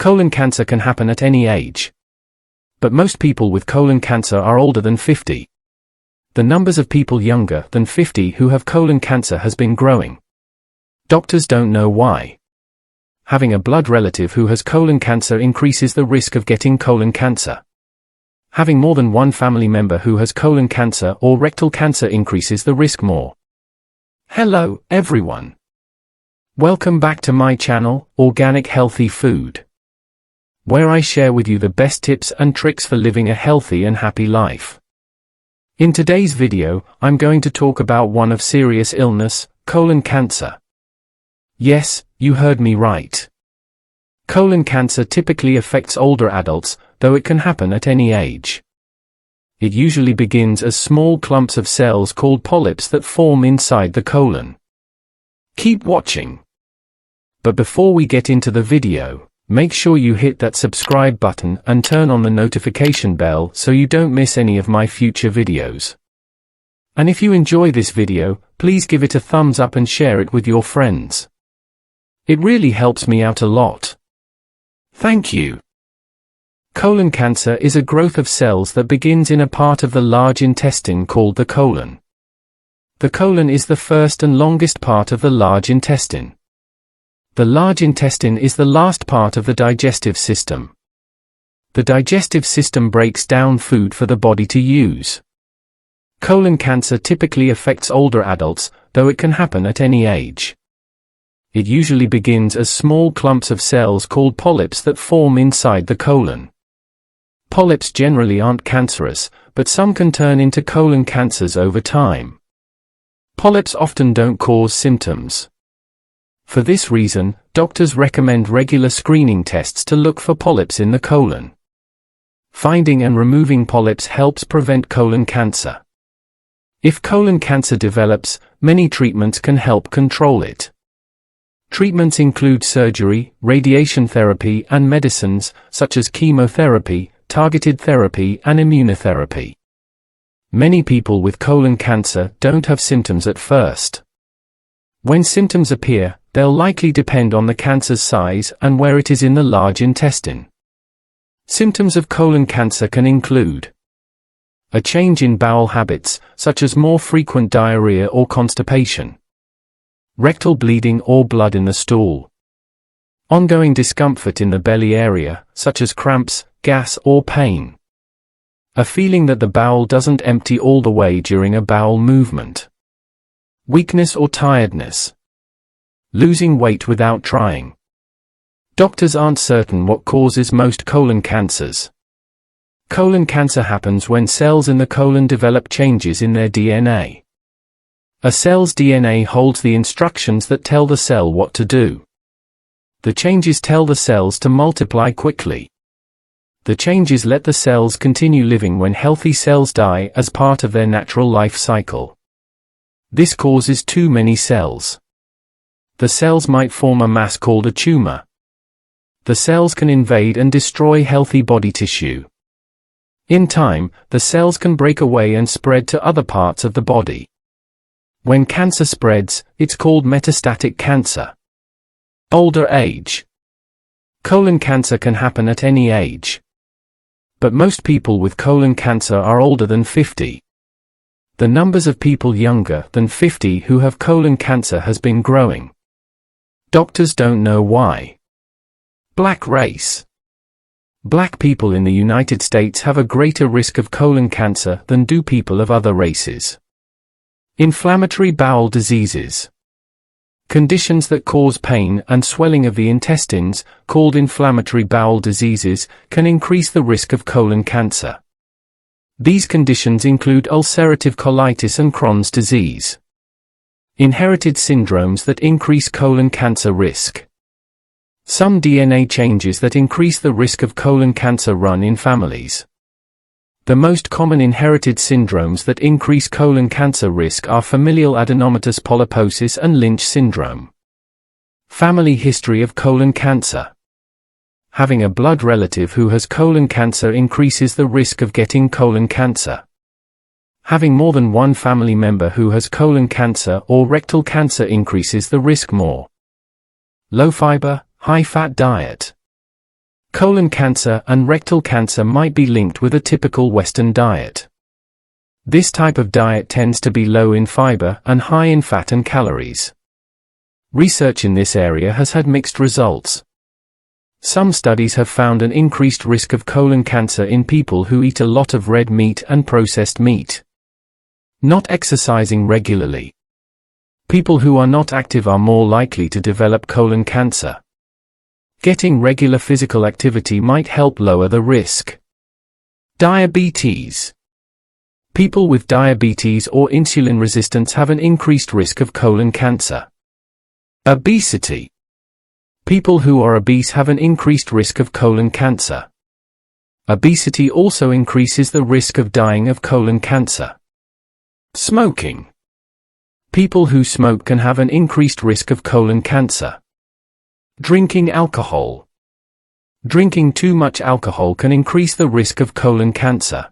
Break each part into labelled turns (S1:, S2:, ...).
S1: Colon cancer can happen at any age. But most people with colon cancer are older than 50. The numbers of people younger than 50 who have colon cancer has been growing. Doctors don't know why. Having a blood relative who has colon cancer increases the risk of getting colon cancer. Having more than one family member who has colon cancer or rectal cancer increases the risk more. Hello, everyone. Welcome back to my channel, Organic Healthy Food, where I share with you the best tips and tricks for living a healthy and happy life. In today's video, I'm going to talk about one of serious illness, colon cancer. Yes, you heard me right. Colon cancer typically affects older adults, though it can happen at any age. It usually begins as small clumps of cells called polyps that form inside the colon. Keep watching. But before we get into the video, make sure you hit that subscribe button and turn on the notification bell so you don't miss any of my future videos. And if you enjoy this video, please give it a thumbs up and share it with your friends. It really helps me out a lot. Thank you. Colon cancer is a growth of cells that begins in a part of the large intestine called the colon. The colon is the first and longest part of the large intestine. The large intestine is the last part of the digestive system. The digestive system breaks down food for the body to use. Colon cancer typically affects older adults, though it can happen at any age. It usually begins as small clumps of cells called polyps that form inside the colon. Polyps generally aren't cancerous, but some can turn into colon cancers over time. Polyps often don't cause symptoms. For this reason, doctors recommend regular screening tests to look for polyps in the colon. Finding and removing polyps helps prevent colon cancer. If colon cancer develops, many treatments can help control it. Treatments include surgery, radiation therapy, and medicines, such as chemotherapy, targeted therapy, and immunotherapy. Many people with colon cancer don't have symptoms at first. When symptoms appear, they'll likely depend on the cancer's size and where it is in the large intestine. Symptoms of colon cancer can include a change in bowel habits, such as more frequent diarrhea or constipation, rectal bleeding or blood in the stool, ongoing discomfort in the belly area, such as cramps, gas, or pain, a feeling that the bowel doesn't empty all the way during a bowel movement, weakness or tiredness, losing weight without trying. Doctors aren't certain what causes most colon cancers. Colon cancer happens when cells in the colon develop changes in their DNA. A cell's DNA holds the instructions that tell the cell what to do. The changes tell the cells to multiply quickly. The changes let the cells continue living when healthy cells die as part of their natural life cycle. This causes too many cells. The cells might form a mass called a tumor. The cells can invade and destroy healthy body tissue. In time, the cells can break away and spread to other parts of the body. When cancer spreads, it's called metastatic cancer. Older age. Colon cancer can happen at any age. But most people with colon cancer are older than 50. The numbers of people younger than 50 who have colon cancer has been growing. Doctors don't know why. Black race. Black people in the United States have a greater risk of colon cancer than do people of other races. Inflammatory bowel diseases. Conditions that cause pain and swelling of the intestines, called inflammatory bowel diseases, can increase the risk of colon cancer. These conditions include ulcerative colitis and Crohn's disease. Inherited syndromes that increase colon cancer risk. Some DNA changes that increase the risk of colon cancer run in families. The most common inherited syndromes that increase colon cancer risk are familial adenomatous polyposis and Lynch syndrome. Family history of colon cancer. Having a blood relative who has colon cancer increases the risk of getting colon cancer. Having more than one family member who has colon cancer or rectal cancer increases the risk more. Low fiber, high fat diet. Colon cancer and rectal cancer might be linked with a typical Western diet. This type of diet tends to be low in fiber and high in fat and calories. Research in this area has had mixed results. Some studies have found an increased risk of colon cancer in people who eat a lot of red meat and processed meat. Not exercising regularly. People who are not active are more likely to develop colon cancer. Getting regular physical activity might help lower the risk. Diabetes. People with diabetes or insulin resistance have an increased risk of colon cancer. Obesity. People who are obese have an increased risk of colon cancer. Obesity also increases the risk of dying of colon cancer. Smoking. People who smoke can have an increased risk of colon cancer. Drinking alcohol. Drinking too much alcohol can increase the risk of colon cancer.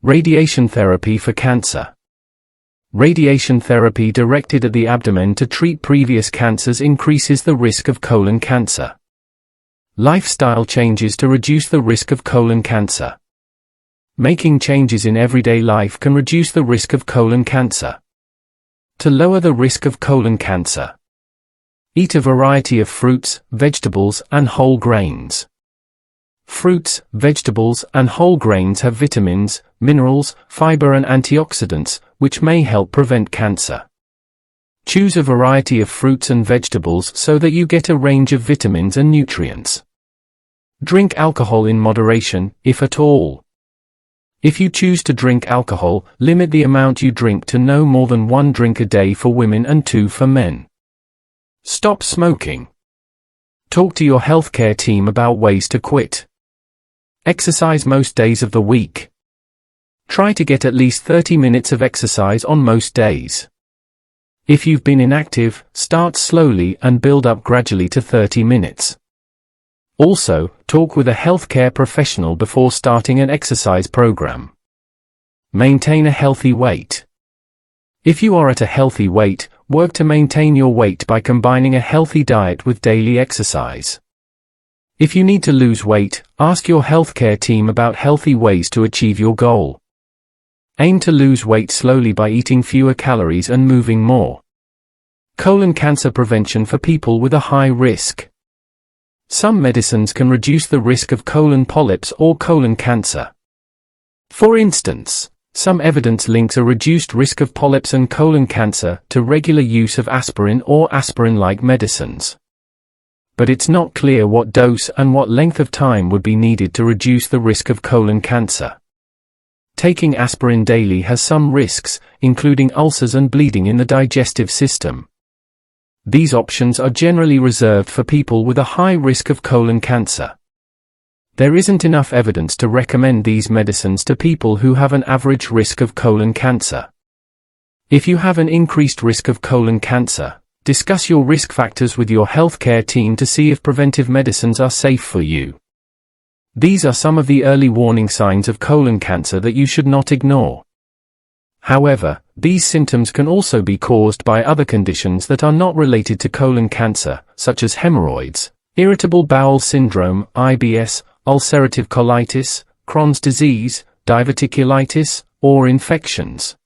S1: Radiation therapy for cancer. Radiation therapy directed at the abdomen to treat previous cancers increases the risk of colon cancer. Lifestyle changes to reduce the risk of colon cancer. Making changes in everyday life can reduce the risk of colon cancer. To lower the risk of colon cancer, eat a variety of fruits, vegetables, and whole grains. Fruits, vegetables, and whole grains have vitamins, minerals, fiber and antioxidants, which may help prevent cancer. Choose a variety of fruits and vegetables so that you get a range of vitamins and nutrients. Drink alcohol in moderation, if at all. If you choose to drink alcohol, limit the amount you drink to no more than 1 drink a day for women and 2 for men. Stop smoking. Talk to your healthcare team about ways to quit. Exercise most days of the week. Try to get at least 30 minutes of exercise on most days. If you've been inactive, start slowly and build up gradually to 30 minutes. Also, talk with a healthcare professional before starting an exercise program. Maintain a healthy weight. If you are at a healthy weight, work to maintain your weight by combining a healthy diet with daily exercise. If you need to lose weight, ask your healthcare team about healthy ways to achieve your goal. Aim to lose weight slowly by eating fewer calories and moving more. Colon cancer prevention for people with a high risk. Some medicines can reduce the risk of colon polyps or colon cancer. For instance, some evidence links a reduced risk of polyps and colon cancer to regular use of aspirin or aspirin-like medicines. But it's not clear what dose and what length of time would be needed to reduce the risk of colon cancer. Taking aspirin daily has some risks, including ulcers and bleeding in the digestive system. These options are generally reserved for people with a high risk of colon cancer. There isn't enough evidence to recommend these medicines to people who have an average risk of colon cancer. If you have an increased risk of colon cancer, discuss your risk factors with your healthcare team to see if preventive medicines are safe for you. These are some of the early warning signs of colon cancer that you should not ignore. However, these symptoms can also be caused by other conditions that are not related to colon cancer, such as hemorrhoids, irritable bowel syndrome, IBS, ulcerative colitis, Crohn's disease, diverticulitis, or infections.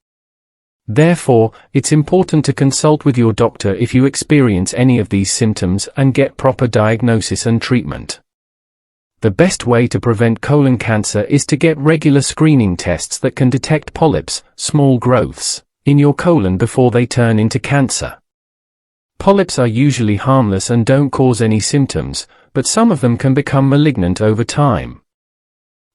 S1: Therefore, it's important to consult with your doctor if you experience any of these symptoms and get proper diagnosis and treatment. The best way to prevent colon cancer is to get regular screening tests that can detect polyps, small growths, in your colon before they turn into cancer. Polyps are usually harmless and don't cause any symptoms, but some of them can become malignant over time.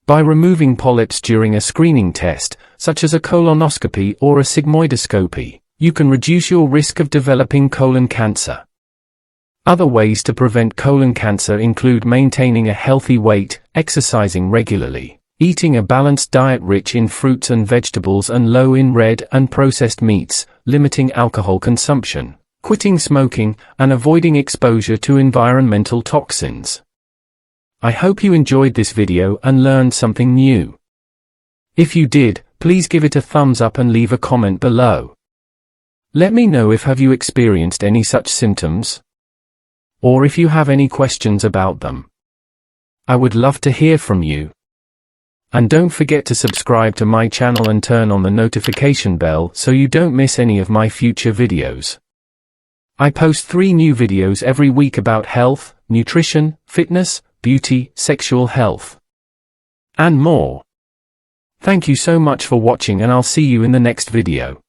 S1: By removing polyps during a screening test, such as a colonoscopy or a sigmoidoscopy, you can reduce your risk of developing colon cancer. Other ways to prevent colon cancer include maintaining a healthy weight, exercising regularly, eating a balanced diet rich in fruits and vegetables and low in red and processed meats, limiting alcohol consumption, quitting smoking, and avoiding exposure to environmental toxins. I hope you enjoyed this video and learned something new. If you did, please give it a thumbs up and leave a comment below. Let me know if have you experienced any such symptoms, or if you have any questions about them. I would love to hear from you. And don't forget to subscribe to my channel and turn on the notification bell so you don't miss any of my future videos. I post 3 new videos every week about health, nutrition, fitness, beauty, sexual health, and more. Thank you so much for watching, and I'll see you in the next video.